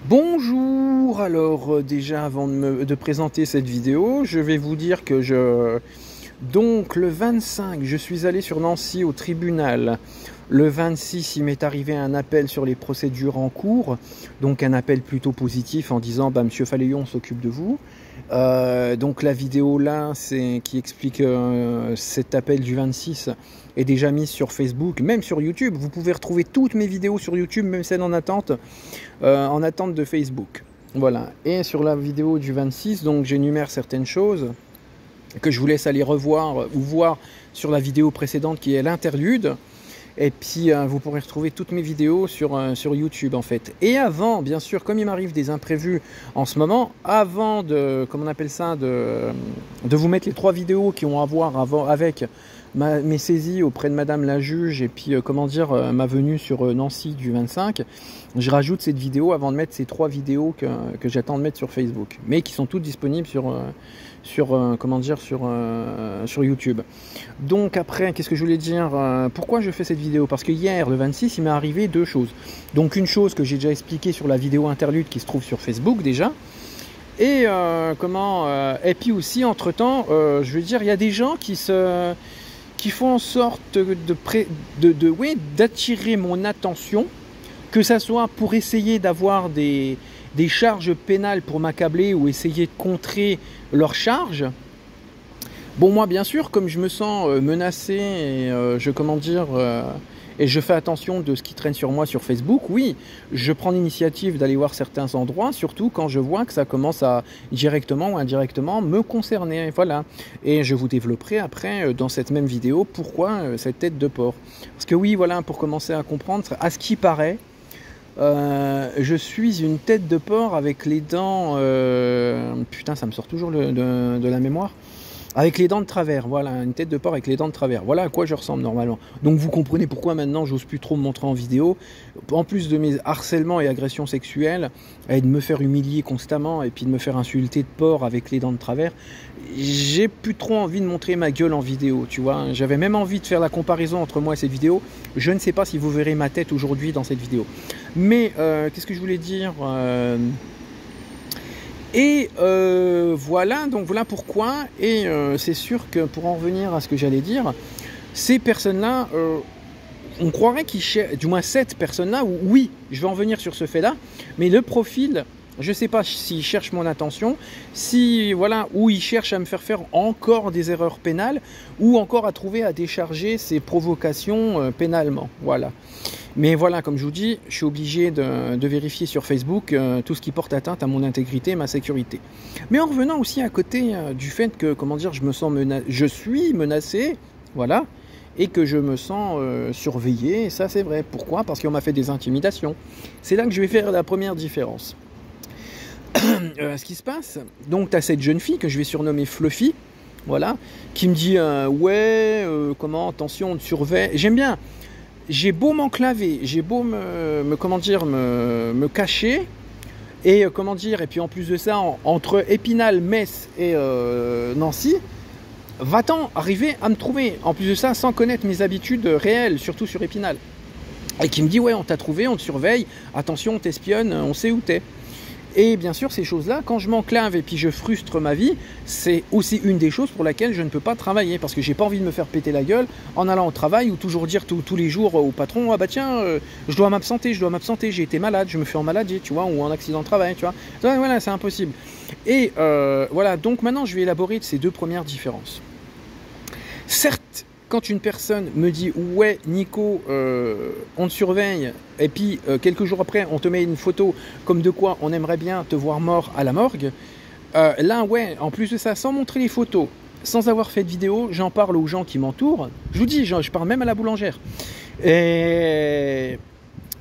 Bonjour, alors déjà avant de présenter cette vidéo, je vais vous dire que donc le 25, je suis allé sur Nancy au tribunal. Le 26, il m'est arrivé un appel sur les procédures en cours, donc un appel plutôt positif en disant bah, Monsieur Faléon s'occupe de vous. Donc la vidéo là, qui explique cet appel du 26 est déjà mise sur Facebook, même sur YouTube. Vous pouvez retrouver toutes mes vidéos sur YouTube, même celles en attente de Facebook. Voilà. Et sur la vidéo du 26, donc j'énumère certaines choses que je vous laisse aller revoir ou voir sur la vidéo précédente qui est l'interlude. Et puis vous pourrez retrouver toutes mes vidéos sur YouTube en fait. Et avant, bien sûr, comme il m'arrive des imprévus en ce moment, avant de, comment on appelle ça, de vous mettre les 3 vidéos qui ont à voir avec mes saisies auprès de Madame la juge et puis ma venue sur Nancy du 25, je rajoute cette vidéo avant de mettre ces 3 vidéos que j'attends de mettre sur Facebook, mais qui sont toutes disponibles sur YouTube. Donc après, qu'est-ce que je voulais dire, pourquoi je fais cette vidéo? Parce que hier, le 26, il m'est arrivé 2 choses. Donc une chose que j'ai déjà expliquée sur la vidéo interlude qui se trouve sur Facebook déjà. Et et puis aussi, entre-temps, je veux dire, il y a des gens qui font en sorte d'attirer mon attention, que ça soit pour essayer d'avoir des charges pénales pour m'accabler ou essayer de contrer leurs charges. Bon, moi, bien sûr, comme je me sens menacé et et je fais attention de ce qui traîne sur moi sur Facebook, oui, je prends l'initiative d'aller voir certains endroits, surtout quand je vois que ça commence à directement ou indirectement me concerner. Voilà. Et je vous développerai après dans cette même vidéo pourquoi cette tête de porc. Parce que oui, voilà, pour commencer à comprendre, à ce qui paraît, je suis une tête de porc avec les dents... putain, ça me sort toujours de la mémoire. Avec les dents de travers, voilà, une tête de porc avec les dents de travers. Voilà à quoi je ressemble normalement. Donc vous comprenez pourquoi maintenant j'ose plus trop me montrer en vidéo. En plus de mes harcèlements et agressions sexuelles, et de me faire humilier constamment et puis de me faire insulter de porc avec les dents de travers, j'ai plus trop envie de montrer ma gueule en vidéo, tu vois. J'avais même envie de faire la comparaison entre moi et cette vidéo. Je ne sais pas si vous verrez ma tête aujourd'hui dans cette vidéo. Mais qu'est-ce que je voulais dire voilà, donc voilà pourquoi. Et c'est sûr que pour en revenir à ce que j'allais dire, ces personnes-là, on croirait qu'ils cherchent, du moins cette personne-là, oui, je vais en venir sur ce fait-là, mais le profil, je ne sais pas s'il cherche mon attention, ou il cherche à me faire encore des erreurs pénales, ou encore à décharger ses provocations pénalement, voilà. Mais voilà, comme je vous dis, je suis obligé de vérifier sur Facebook tout ce qui porte atteinte à mon intégrité et ma sécurité. Mais en revenant aussi à côté du fait que, je suis menacé, voilà, et que je me sens surveillé, et ça c'est vrai. Pourquoi? Parce qu'on m'a fait des intimidations. C'est là que je vais faire la première différence. Ce qui se passe, donc tu as cette jeune fille que je vais surnommer Fluffy, voilà, qui me dit attention, on te surveille. J'aime bien. J'ai beau m'enclaver, j'ai beau me cacher, et et puis en plus de ça, entre Épinal, Metz et Nancy, va-t-on arriver à me trouver, en plus de ça, sans connaître mes habitudes réelles, surtout sur Épinal. Et qui me dit, ouais, on t'a trouvé, on te surveille, attention, on t'espionne, on sait où t'es. Et bien sûr, ces choses-là, quand je m'enclave et puis je frustre ma vie, c'est aussi une des choses pour laquelle je ne peux pas travailler. Parce que j'ai pas envie de me faire péter la gueule en allant au travail ou toujours dire tous les jours au patron, ah bah tiens, je dois m'absenter, j'ai été malade, je me fais en maladie, tu vois, ou en accident de travail, tu vois. Voilà, c'est impossible. Et voilà, donc maintenant je vais élaborer ces 2 premières différences. Certes, quand une personne me dit « Ouais, Nico, on te surveille » et puis quelques jours après, on te met une photo comme de quoi on aimerait bien te voir mort à la morgue, là, ouais, en plus de ça, sans montrer les photos, sans avoir fait de vidéo, j'en parle aux gens qui m'entourent. Je vous dis, je parle même à la boulangère. Et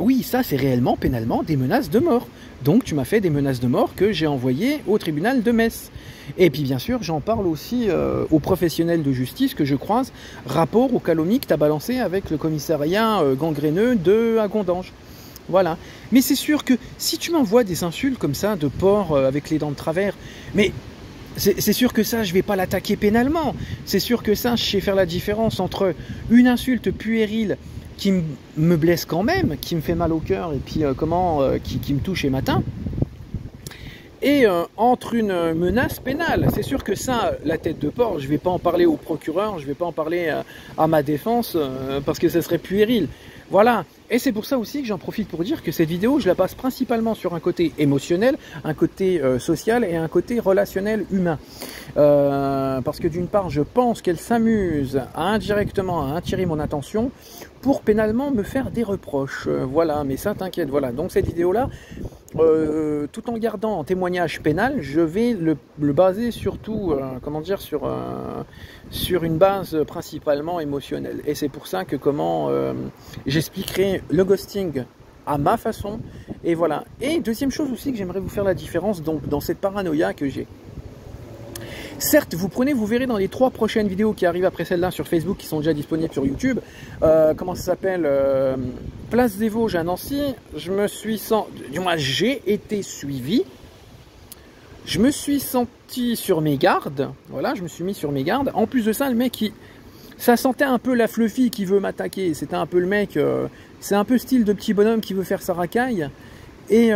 oui, ça, c'est réellement, pénalement, des menaces de mort. Donc, tu m'as fait des menaces de mort que j'ai envoyées au tribunal de Metz. Et puis, bien sûr, j'en parle aussi aux professionnels de justice que je croise, rapport aux calomnies que tu as balancé avec le commissariat gangréneux de Agondange. Voilà. Mais c'est sûr que si tu m'envoies des insultes comme ça, de porc avec les dents de travers, mais c'est sûr que ça, je ne vais pas l'attaquer pénalement. C'est sûr que ça, je sais faire la différence entre une insulte puérile qui me blesse quand même, qui me fait mal au cœur et puis qui me touche et m'atteint, et entre une menace pénale. C'est sûr que ça, la tête de porc, je ne vais pas en parler au procureur, je ne vais pas en parler à ma défense, parce que ça serait puéril. Voilà, et c'est pour ça aussi que j'en profite pour dire que cette vidéo, je la passe principalement sur un côté émotionnel, un côté social et un côté relationnel humain. Parce que d'une part, je pense qu'elle s'amuse indirectement à attirer mon attention pour pénalement me faire des reproches. Voilà, mais ça t'inquiète, voilà. Donc cette vidéo-là, tout en gardant en témoignage pénal, je vais le baser surtout, comment dire, sur une base principalement émotionnelle. Et c'est pour ça que j'expliquerai le ghosting à ma façon. Et voilà. Et deuxième chose aussi que j'aimerais vous faire la différence donc, dans cette paranoïa que j'ai. Certes, vous verrez dans les 3 prochaines vidéos qui arrivent après celle-là sur Facebook, qui sont déjà disponibles sur YouTube, comment ça s'appelle, Place des Vosges à Nancy, j'ai été suivi, je me suis senti sur mes gardes, voilà, je me suis mis sur mes gardes. En plus de ça, le mec, ça sentait un peu la fluffy qui veut m'attaquer, c'était un peu le mec, c'est un peu style de petit bonhomme qui veut faire sa racaille. Et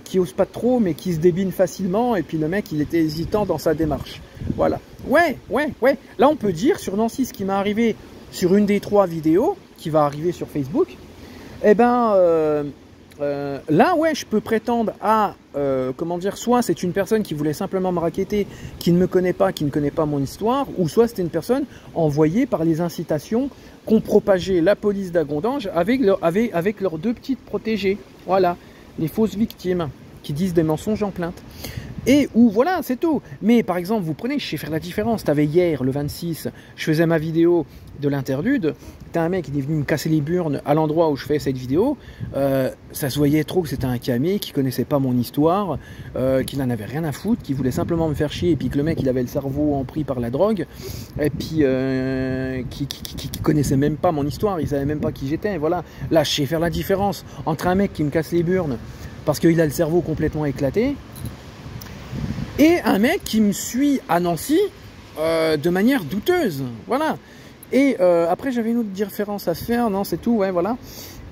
qui ose pas trop, mais qui se débine facilement. Et puis le mec, il était hésitant dans sa démarche. Voilà. Ouais. Là, on peut dire sur Nancy, ce qui m'est arrivé sur une des 3 vidéos qui va arriver sur Facebook. Eh ben, là, ouais, je peux prétendre à, soit c'est une personne qui voulait simplement me racketter, qui ne me connaît pas, qui ne connaît pas mon histoire, ou soit c'était une personne envoyée par les incitations qu'ont propagé la police d'Agondange avec leurs 2 petites protégées. Voilà, les fausses victimes qui disent des mensonges en plainte. Et où, voilà, c'est tout. Mais par exemple, vous prenez, je sais faire la différence. T'avais hier, le 26, je faisais ma vidéo de l'interlude. T'as un mec qui est venu me casser les burnes à l'endroit où je fais cette vidéo. Ça se voyait trop que c'était un camé qui connaissait pas mon histoire, qui n'en avait rien à foutre, qui voulait simplement me faire chier. Et puis que le mec, il avait le cerveau empris par la drogue. Et puis, qui connaissait même pas mon histoire. Il savait même pas qui j'étais. Voilà. Là, je sais faire la différence entre un mec qui me casse les burnes parce qu'il a le cerveau complètement éclaté, et un mec qui me suit à Nancy de manière douteuse. Voilà. Et après, j'avais une autre différence à faire. Non, c'est tout. Ouais, voilà.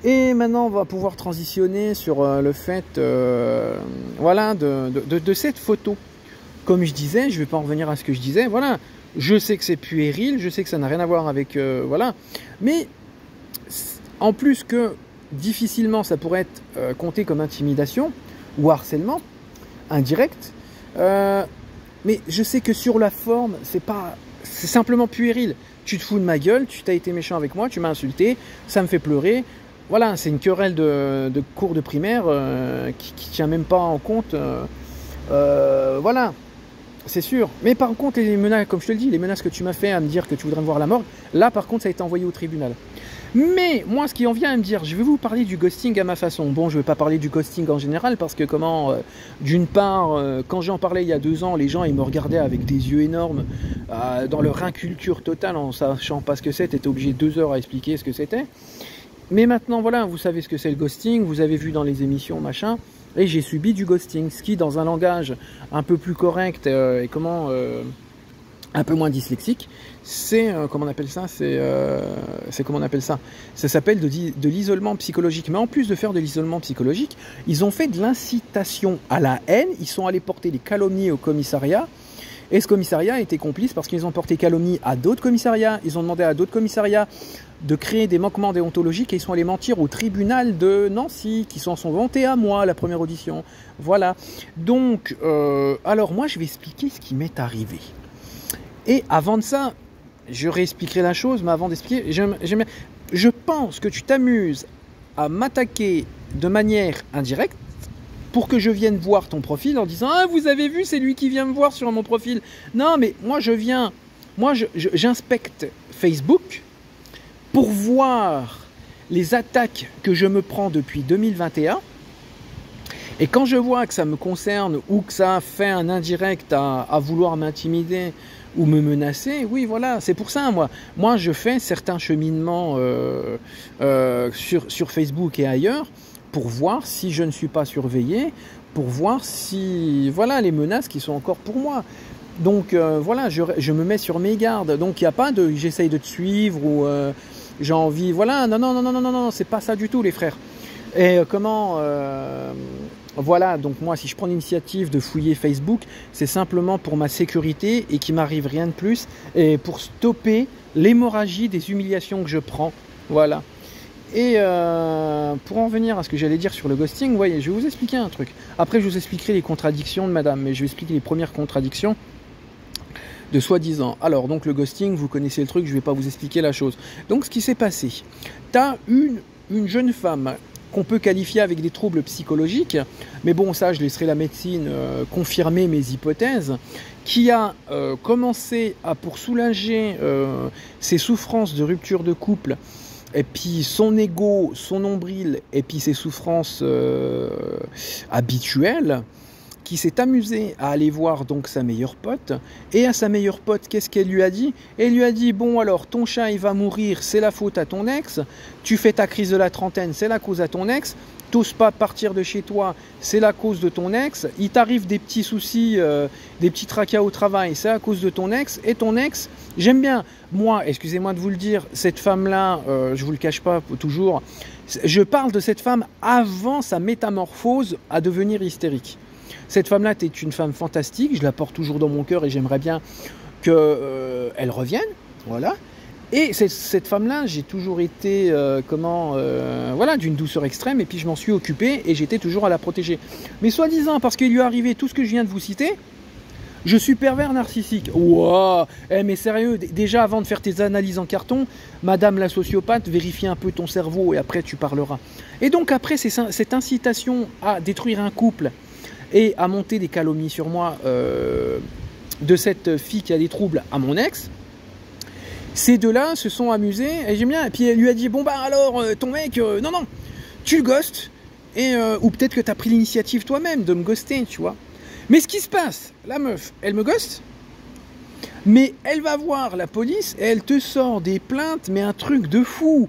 Et maintenant, on va pouvoir transitionner sur le fait voilà, de cette photo. Comme je disais, je ne vais pas en revenir à ce que je disais. Voilà. Je sais que c'est puéril. Je sais que ça n'a rien à voir avec... voilà. Mais en plus que difficilement, ça pourrait être compté comme intimidation ou harcèlement indirect. Mais je sais que sur la forme, c'est simplement puéril. Tu te fous de ma gueule, tu t'as été méchant avec moi, tu m'as insulté, ça me fait pleurer. Voilà, c'est une querelle de cours de primaire qui tient même pas en compte. Voilà, c'est sûr. Mais par contre, les menaces, comme je te le dis, les menaces que tu m'as fait à me dire que tu voudrais me voir à la morgue, là par contre, ça a été envoyé au tribunal. Mais moi, ce qui en vient à me dire, je vais vous parler du ghosting à ma façon. Bon, je ne vais pas parler du ghosting en général parce que d'une part, quand j'en parlais il y a 2 ans, les gens ils me regardaient avec des yeux énormes, dans leur inculture totale, en sachant pas ce que c'est. T'étais obligé de 2 heures à expliquer ce que c'était. Mais maintenant, voilà, vous savez ce que c'est le ghosting, vous avez vu dans les émissions, machin, et j'ai subi du ghosting, ce qui, dans un langage un peu plus correct et un peu moins dyslexique, c'est comment on appelle ça, comment on appelle ça, ça s'appelle de l'isolement psychologique. Mais en plus de faire de l'isolement psychologique, ils ont fait de l'incitation à la haine. Ils sont allés porter des calomnies au commissariat, et ce commissariat a été complice parce qu'ils ont porté calomnie à d'autres commissariats. Ils ont demandé à d'autres commissariats de créer des manquements déontologiques, et ils sont allés mentir au tribunal de Nancy, qui s'en sont vantés à moi la première audition. Voilà. Donc alors moi je vais expliquer ce qui m'est arrivé. Et avant de ça, je réexpliquerai la chose, mais avant d'expliquer, je pense que tu t'amuses à m'attaquer de manière indirecte pour que je vienne voir ton profil en disant « Ah, vous avez vu, c'est lui qui vient me voir sur mon profil. » Non, mais moi, j'inspecte Facebook pour voir les attaques que je me prends depuis 2021. Et quand je vois que ça me concerne ou que ça fait un indirect à vouloir m'intimider ou me menacer, oui, voilà, c'est pour ça, moi je fais certains cheminements sur Facebook et ailleurs pour voir si je ne suis pas surveillé, pour voir si, voilà, les menaces qui sont encore pour moi. Donc voilà, je me mets sur mes gardes. Donc il n'y a pas de j'essaye de te suivre ou j'ai envie, voilà, non, c'est pas ça du tout les frères. Et voilà, donc moi si je prends l'initiative de fouiller Facebook, c'est simplement pour ma sécurité et qu'il m'arrive rien de plus et pour stopper l'hémorragie des humiliations que je prends. Voilà. Et pour en venir à ce que j'allais dire sur le ghosting, voyez, je vais vous expliquer un truc. Après, je vous expliquerai les contradictions de madame, mais je vais expliquer les premières contradictions de soi-disant. Alors, donc le ghosting, vous connaissez le truc, je ne vais pas vous expliquer la chose. Donc, ce qui s'est passé, tu as une jeune femme qu'on peut qualifier avec des troubles psychologiques, mais bon, ça, je laisserai la médecine confirmer mes hypothèses, qui a commencé à, pour soulager ses souffrances de rupture de couple, et puis son ego, son nombril, et puis ses souffrances habituelles, qui s'est amusée à aller voir donc sa meilleure pote, et à sa meilleure pote, qu'est-ce qu'elle lui a dit? Elle lui a dit, bon alors, ton chat il va mourir, c'est la faute à ton ex, tu fais ta crise de la trentaine, c'est la cause à ton ex, t'oses pas partir de chez toi, c'est la cause de ton ex, il t'arrive des petits soucis, des petits tracas au travail, c'est à cause de ton ex, et ton ex, j'aime bien, moi, excusez-moi de vous le dire, cette femme-là, je vous le cache pas toujours, je parle de cette femme avant sa métamorphose à devenir hystérique. Cette femme-là est une femme fantastique, je la porte toujours dans mon cœur et j'aimerais bien qu'elle revienne, voilà. Et cette femme-là, j'ai toujours été, voilà, d'une douceur extrême, et puis je m'en suis occupé et j'étais toujours à la protéger. Mais soi-disant, parce qu'il lui est arrivé tout ce que je viens de vous citer, je suis pervers narcissique. Wow. Mais sérieux, déjà avant de faire tes analyses en carton, madame la sociopathe, vérifie un peu ton cerveau et après tu parleras. Et donc après, c'est cette incitation à détruire un couple et à monter des calomnies sur moi de cette fille qui a des troubles à mon ex, ces deux-là se sont amusés, et j'aime bien, et puis elle lui a dit, bon bah alors, ton mec, non, tu le ghostes, ou peut-être que tu as pris l'initiative toi-même de me ghoster, tu vois. Mais ce qui se passe, la meuf, elle me ghoste, mais elle va voir la police, et elle te sort des plaintes, mais un truc de fou,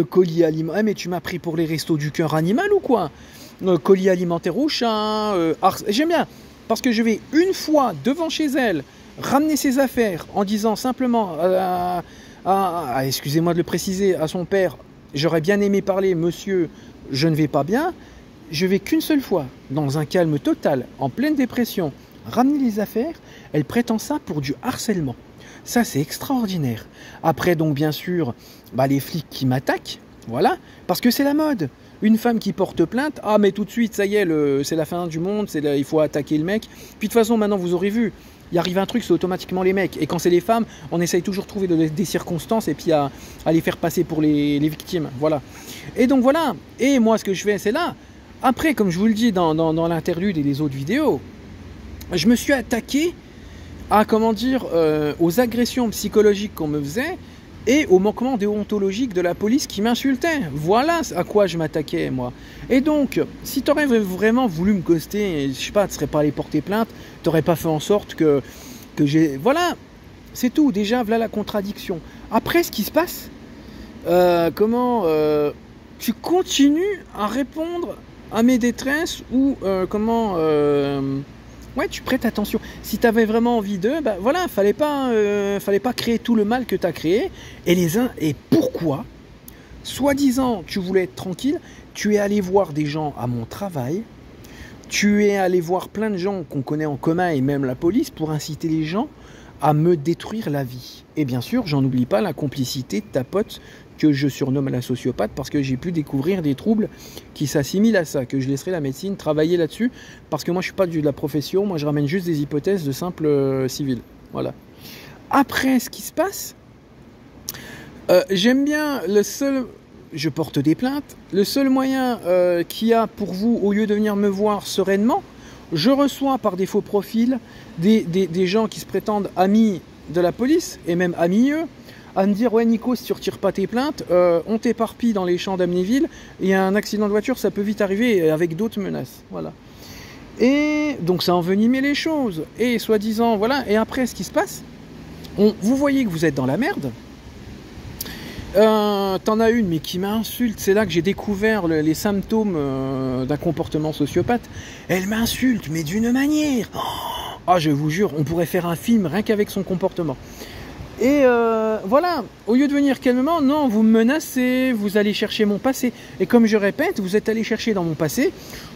colis alimentaire, mais tu m'as pris pour les restos du cœur animal ou quoi? Colis alimentaire au chat, j'aime bien, parce que je vais une fois devant chez elle, ramener ses affaires en disant simplement, excusez-moi de le préciser, à son père, j'aurais bien aimé parler, monsieur, je ne vais pas bien, je vais qu'une seule fois, dans un calme total, en pleine dépression, ramener les affaires, elle prétend ça pour du harcèlement. Ça, c'est extraordinaire. Après, donc, bien sûr, les flics qui m'attaquent, voilà, parce que c'est la mode. Une femme qui porte plainte, ah mais tout de suite, ça y est, c'est la fin du monde, il faut attaquer le mec. Puis de toute façon, maintenant, vous aurez vu, il arrive un truc, c'est automatiquement les mecs. Et quand c'est les femmes, on essaye toujours de trouver des circonstances et puis à les faire passer pour les victimes. Voilà. Et donc voilà. Et moi, ce que je fais, c'est là. Après, comme je vous le dis dans l'interlude et les autres vidéos, je me suis attaqué à, aux agressions psychologiques qu'on me faisait et au manquement déontologique de la police qui m'insultait. Voilà à quoi je m'attaquais, moi. Et donc, si tu aurais vraiment voulu me ghoster, je sais pas, tu serais pas allé porter plainte, tu n'aurais pas fait en sorte que j'ai... Voilà, c'est tout. Déjà, voilà la contradiction. Après, ce qui se passe, tu continues à répondre à mes détresses ou ouais, tu prêtes attention. Si tu avais vraiment envie d'eux, voilà, fallait pas créer tout le mal que tu as créé. Et pourquoi, soi-disant, tu voulais être tranquille, tu es allé voir des gens à mon travail, tu es allé voir plein de gens qu'on connaît en commun et même la police pour inciter les gens à me détruire la vie. Et bien sûr, j'en oublie pas la complicité de ta pote que je surnomme la sociopathe parce que j'ai pu découvrir des troubles qui s'assimilent à ça, que je laisserai la médecine travailler là-dessus parce que moi je suis pas de la profession, moi je ramène juste des hypothèses de simple civil. Voilà. Après, ce qui se passe, j'aime bien je porte des plaintes, le seul moyen qu'il y a pour vous, au lieu de venir me voir sereinement, je reçois par des faux profils des gens qui se prétendent amis de la police et même amis à me dire, ouais Nico, si tu retires pas tes plaintes, on t'éparpille dans les champs d'Amnéville, et un accident de voiture, ça peut vite arriver avec d'autres menaces. Voilà. Et donc ça envenimait les choses. Et soi-disant, voilà, et après ce qui se passe, vous voyez que vous êtes dans la merde. T'en as une, mais qui m'insulte, c'est là que j'ai découvert les symptômes d'un comportement sociopathe. Elle m'insulte, mais d'une manière. Je vous jure, on pourrait faire un film rien qu'avec son comportement. Et voilà, au lieu de venir calmement, non, vous me menacez, vous allez chercher mon passé. Et comme je répète, vous êtes allé chercher dans mon passé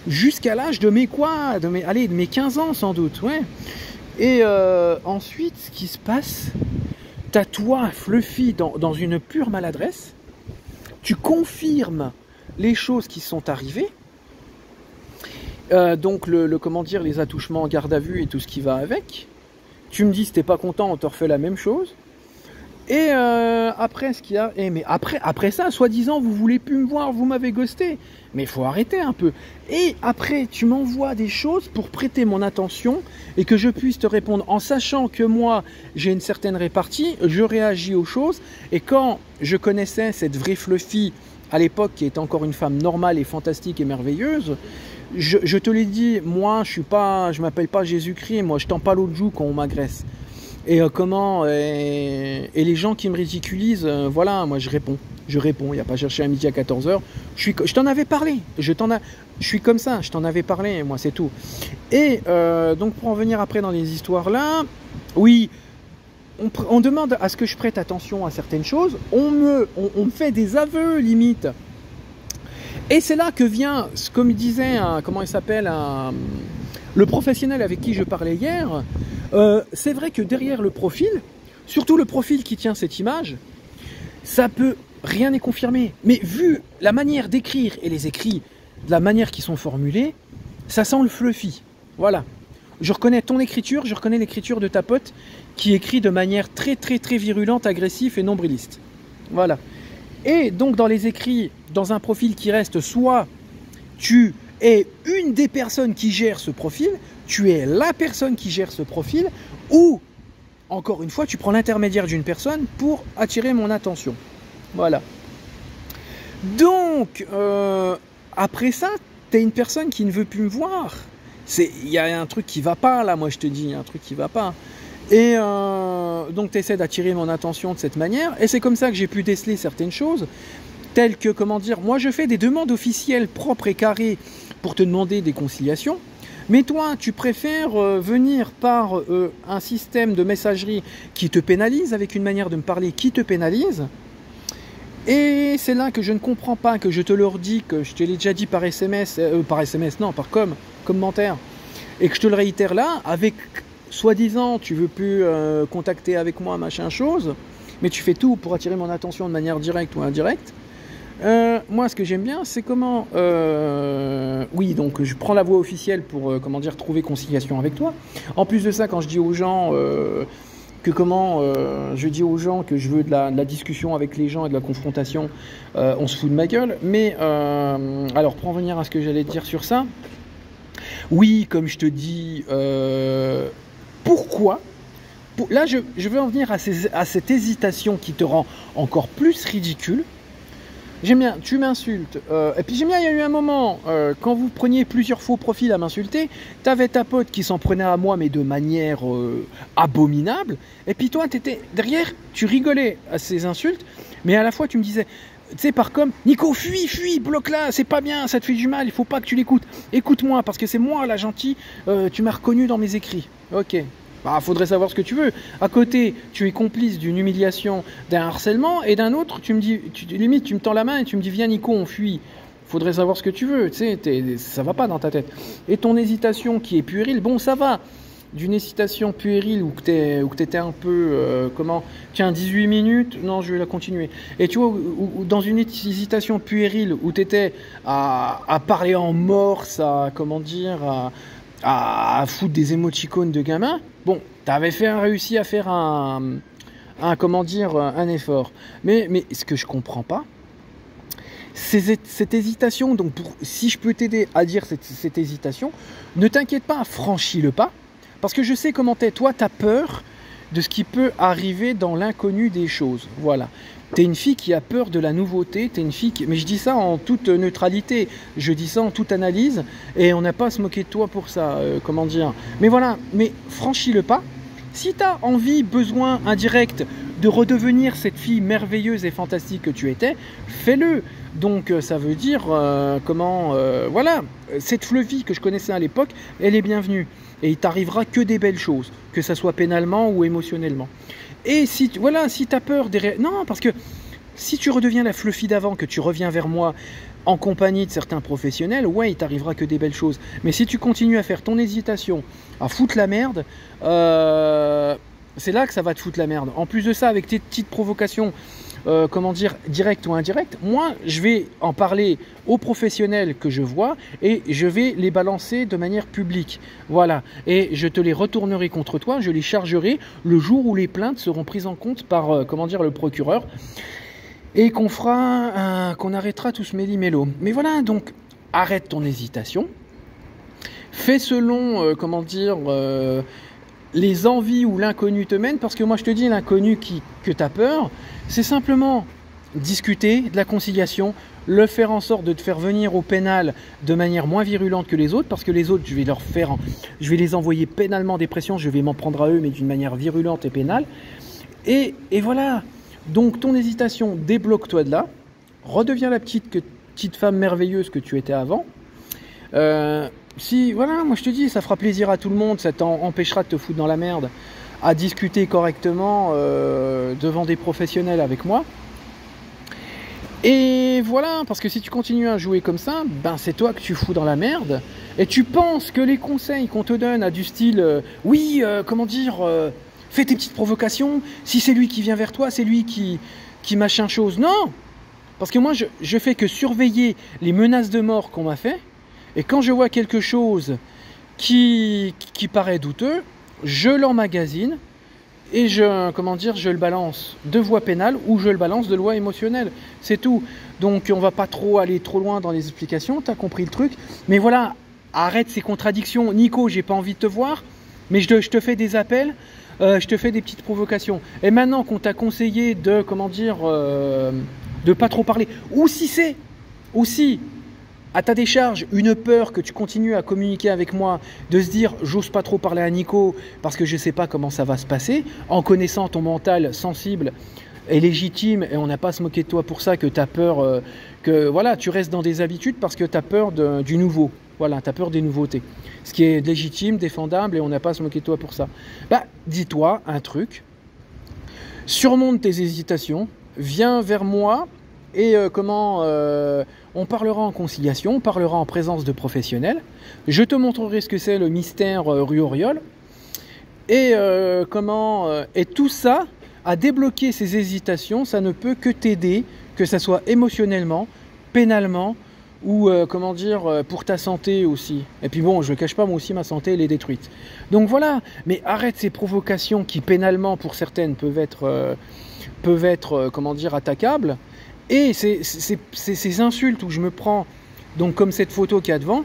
jusqu'à l'âge de mes quoi, de mes 15 ans sans doute, ouais. Et ensuite, ce qui se passe, t'as toi, Fluffy, dans une pure maladresse, tu confirmes les choses qui sont arrivées, donc comment dire, les attouchements en garde à vue et tout ce qui va avec. Tu me dis, si t'es pas content, on te refait la même chose. Et après, ce qu'il y a, mais après ça, soi-disant, vous voulez plus me voir, vous m'avez ghosté. Mais il faut arrêter un peu. Et après, tu m'envoies des choses pour prêter mon attention et que je puisse te répondre en sachant que moi, j'ai une certaine répartie, je réagis aux choses. Et quand je connaissais cette vraie Fluffy à l'époque, qui était encore une femme normale et fantastique et merveilleuse, je te l'ai dit, moi, je m'appelle pas Jésus-Christ, moi, je tends pas l'autre joue quand on m'agresse. Et et les gens qui me ridiculisent, voilà, moi je réponds, il n'y a pas cherché à midi à 14h, je t'en avais parlé, je suis comme ça, je t'en avais parlé, moi c'est tout. Et donc pour en venir après dans les histoires là, oui, on demande à ce que je prête attention à certaines choses, on me fait des aveux limite. Et c'est là que vient, comme il disait, comment il s'appelle, le professionnel avec qui je parlais hier. C'est vrai que derrière le profil, surtout le profil qui tient cette image, ça peut, rien n'est confirmé. Mais vu la manière d'écrire et les écrits, de la manière qu'ils sont formulés, ça sent le Fluffy. Voilà. Je reconnais ton écriture, je reconnais l'écriture de ta pote qui écrit de manière très très très virulente, agressive et nombriliste. Voilà. Et donc dans les écrits, dans un profil qui reste, soit tu es une des personnes qui gère ce profil, tu es la personne qui gère ce profil, ou, encore une fois, tu prends l'intermédiaire d'une personne pour attirer mon attention. Voilà. Donc, après ça, tu es une personne qui ne veut plus me voir. Il y a un truc qui va pas, là, moi je te dis, un truc qui va pas. Et donc, tu essaies d'attirer mon attention de cette manière, et c'est comme ça que j'ai pu déceler certaines choses, telles que, comment dire, moi je fais des demandes officielles propres et carrées pour te demander des conciliations. Mais toi, tu préfères venir par un système de messagerie qui te pénalise, avec une manière de me parler qui te pénalise. Et c'est là que je ne comprends pas, que je te le redis, que je te l'ai déjà dit par SMS, par commentaire, et que je te le réitère là, avec soi-disant, tu veux plus contacter avec moi, machin chose, mais tu fais tout pour attirer mon attention de manière directe ou indirecte. Moi, ce que j'aime bien, c'est comment... oui, donc je prends la voie officielle pour, trouver conciliation avec toi. En plus de ça, quand je dis aux gens je dis aux gens que je veux de la discussion avec les gens et de la confrontation, on se fout de ma gueule. Mais, alors, pour en venir à ce que j'allais te dire sur ça, oui, comme je te dis, pourquoi là, je veux en venir à cette hésitation qui te rend encore plus ridicule. J'aime bien, tu m'insultes. Et puis j'aime bien, il y a eu un moment, quand vous preniez plusieurs faux profils à m'insulter, t'avais ta pote qui s'en prenait à moi, mais de manière abominable. Et puis toi, t'étais derrière, tu rigolais à ces insultes, mais à la fois tu me disais, tu sais, par comme, Nico, fuis, bloque-la, c'est pas bien, ça te fait du mal, il faut pas que tu l'écoutes. Écoute-moi, parce que c'est moi la gentille, tu m'as reconnu dans mes écrits. Ok. Bah, faudrait savoir ce que tu veux. À côté, tu es complice d'une humiliation, d'un harcèlement, et d'un autre, tu me dis, limite, tu me tends la main et tu me dis, viens Nico, on fuit. Faudrait savoir ce que tu veux, tu sais, ça va pas dans ta tête. Et ton hésitation qui est puérile, bon, ça va. D'une hésitation puérile où que t'étais un peu, tiens, 18 minutes, non, je vais la continuer. Et tu vois, ou dans une hésitation puérile où t'étais à parler en morse, à foutre des émoticônes de gamin, bon, t'avais réussi à faire un effort. Mais ce que je comprends pas, c'est cette hésitation. Donc, si je peux t'aider à dire cette hésitation, ne t'inquiète pas, franchis le pas, parce que je sais comment t'es. Toi, t'as peur de ce qui peut arriver dans l'inconnu des choses. Voilà. T'es une fille qui a peur de la nouveauté, mais je dis ça en toute neutralité, je dis ça en toute analyse, et on n'a pas à se moquer de toi pour ça, Mais voilà, mais franchis le pas. Si t'as envie, besoin indirect de redevenir cette fille merveilleuse et fantastique que tu étais, fais-le. Donc ça veut dire, voilà, cette Fluffy que je connaissais à l'époque, elle est bienvenue. Et il t'arrivera que des belles choses, que ça soit pénalement ou émotionnellement. Et si tu as peur non, parce que si tu redeviens la Fluffy d'avant, que tu reviens vers moi en compagnie de certains professionnels, ouais, il t'arrivera que des belles choses. Mais si tu continues à faire ton hésitation, à foutre la merde, c'est là que ça va te foutre la merde. En plus de ça, avec tes petites provocations, directes ou indirectes, moi, je vais en parler aux professionnels que je vois et je vais les balancer de manière publique. Voilà. Et je te les retournerai contre toi, je les chargerai le jour où les plaintes seront prises en compte par, le procureur. Et qu'on arrêtera tout ce méli-mélo. Mais voilà, donc, arrête ton hésitation. Fais selon, les envies où l'inconnu te mène. Parce que moi, je te dis, l'inconnu que tu as peur, c'est simplement discuter de la conciliation, le faire en sorte de te faire venir au pénal de manière moins virulente que les autres. Parce que les autres, je vais les envoyer pénalement des pressions, je vais m'en prendre à eux, mais d'une manière virulente et pénale. Et voilà. Donc ton hésitation, débloque-toi de là, redeviens la petite femme merveilleuse que tu étais avant. Moi je te dis, ça fera plaisir à tout le monde, ça t'empêchera de te foutre dans la merde, à discuter correctement devant des professionnels avec moi. Et voilà, parce que si tu continues à jouer comme ça, ben c'est toi que tu fous dans la merde. Et tu penses que les conseils qu'on te donne à du style, fais tes petites provocations, si c'est lui qui vient vers toi, c'est lui qui machin chose. Non. Parce que moi, je fais que surveiller les menaces de mort qu'on m'a fait. Et quand je vois quelque chose qui paraît douteux, je l'emmagasine et je le balance de voie pénale ou je le balance de loi émotionnelle. C'est tout. Donc, on va pas aller trop loin dans les explications. Tu as compris le truc. Mais voilà, arrête ces contradictions. Nico, j'ai pas envie de te voir, mais je te fais des appels. Je te fais des petites provocations. Et maintenant qu'on t'a conseillé de pas trop parler, ou si c'est aussi à ta décharge une peur que tu continues à communiquer avec moi, de se dire j'ose pas trop parler à Nico parce que je sais pas comment ça va se passer, en connaissant ton mental sensible et légitime, et on n'a pas à se moquer de toi pour ça, que tu as peur, tu restes dans des habitudes parce que tu as peur du nouveau. Voilà, tu as peur des nouveautés. Ce qui est légitime, défendable, et on n'a pas à se moquer de toi pour ça. Dis-toi un truc. Surmonte tes hésitations. Viens vers moi et on parlera en conciliation, on parlera en présence de professionnels. Je te montrerai ce que c'est le mystère rue Auriol. Et tout ça, à débloquer ces hésitations, ça ne peut que t'aider, que ça soit émotionnellement, pénalement, ou pour ta santé aussi. Et puis bon, je ne cache pas, moi aussi ma santé elle est détruite. Donc voilà, mais arrête ces provocations qui pénalement pour certaines peuvent être attaquables. Et ces insultes où je me prends, donc comme cette photo qu'il y a devant,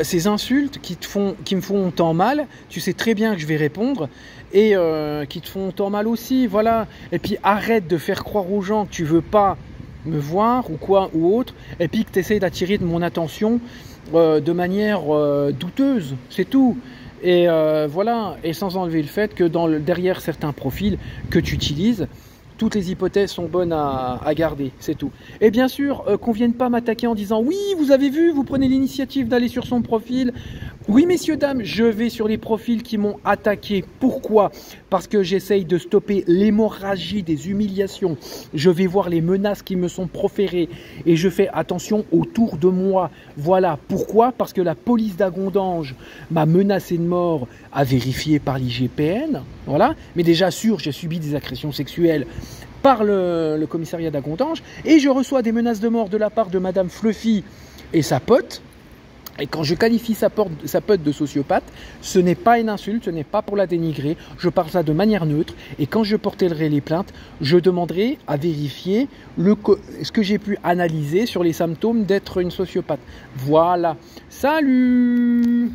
ces insultes qui me font tant mal, tu sais très bien que je vais répondre, et qui te font tant mal aussi, voilà. Et puis arrête de faire croire aux gens que tu veux pas me voir ou autre, et puis que tu essaies d'attirer de mon attention de manière douteuse, c'est tout. Et voilà, et sans enlever le fait que derrière certains profils que tu utilises, toutes les hypothèses sont bonnes à garder, c'est tout. Et bien sûr, qu'on vienne pas m'attaquer en disant « Oui, vous avez vu, vous prenez l'initiative d'aller sur son profil. » Oui, messieurs, dames, je vais sur les profils qui m'ont attaqué. Pourquoi ? Parce que j'essaye de stopper l'hémorragie des humiliations. Je vais voir les menaces qui me sont proférées et je fais attention autour de moi. Voilà. Pourquoi ? Parce que la police d'Agondange m'a menacé de mort à vérifier par l'IGPN. Voilà. Mais déjà sûr, j'ai subi des agressions sexuelles par le commissariat d'Agondange et je reçois des menaces de mort de la part de Madame Fluffy et sa pote. Et quand je qualifie sa pote de sociopathe, ce n'est pas une insulte, ce n'est pas pour la dénigrer, je parle ça de manière neutre. Et quand je porterai les plaintes, je demanderai à vérifier ce que j'ai pu analyser sur les symptômes d'être une sociopathe. Voilà. Salut!